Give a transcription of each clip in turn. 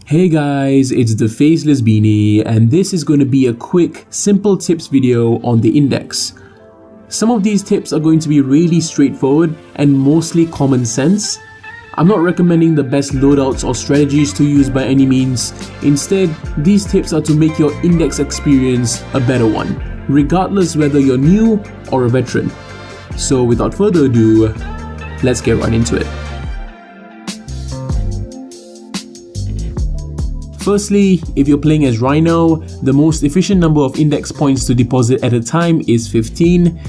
Hey guys, it's the Faceless Beanie, and this is going to be a quick, simple tips video on the index. Some of these tips are going to be really straightforward and mostly common sense. I'm not recommending the best loadouts or strategies to use by any means. Instead, these tips are to make your index experience a better one, regardless whether you're new or a veteran. So without further ado, let's get right into it. Firstly, if you're playing as Rhino, the most efficient number of index points to deposit at a time is 15.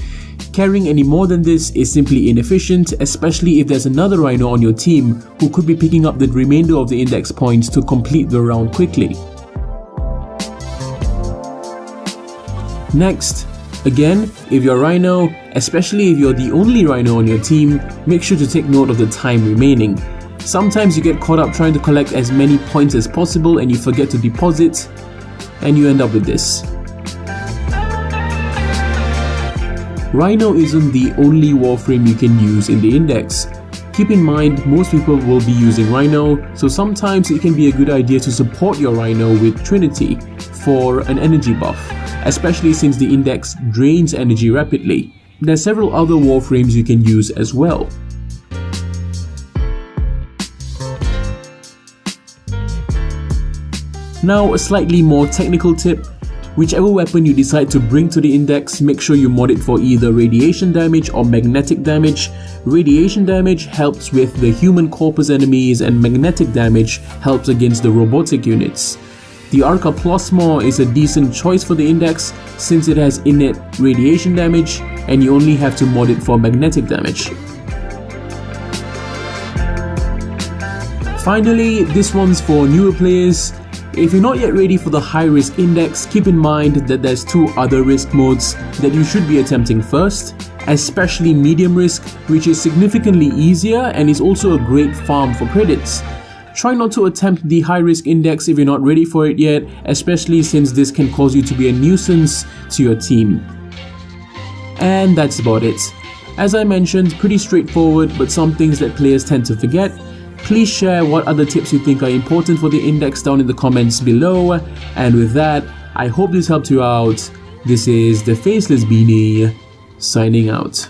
Carrying any more than this is simply inefficient, especially if there's another Rhino on your team who could be picking up the remainder of the index points to complete the round quickly. Next, again, if you're Rhino, especially if you're the only Rhino on your team, make sure to take note of the time remaining. Sometimes you get caught up trying to collect as many points as possible and you forget to deposit, and you end up with this. Rhino isn't the only Warframe you can use in the index. Keep in mind, most people will be using Rhino, so sometimes it can be a good idea to support your Rhino with Trinity for an energy buff, especially since the index drains energy rapidly. There are several other Warframes you can use as well. Now, a slightly more technical tip. Whichever weapon you decide to bring to the index, make sure you mod it for either radiation damage or magnetic damage. Radiation damage helps with the human corpus enemies and magnetic damage helps against the robotic units. The Arca Plasma is a decent choice for the index since it has innate radiation damage and you only have to mod it for magnetic damage. Finally, this one's for newer players. If you're not yet ready for the high risk index, keep in mind that there's two other risk modes that you should be attempting first, especially medium risk, which is significantly easier and is also a great farm for credits. Try not to attempt the high risk index if you're not ready for it yet, especially since this can cause you to be a nuisance to your team. And that's about it. As I mentioned, pretty straightforward, but some things that players tend to forget. Please share what other tips you think are important for the index down in the comments below. And with that, I hope this helped you out. This is the Faceless Beanie, signing out.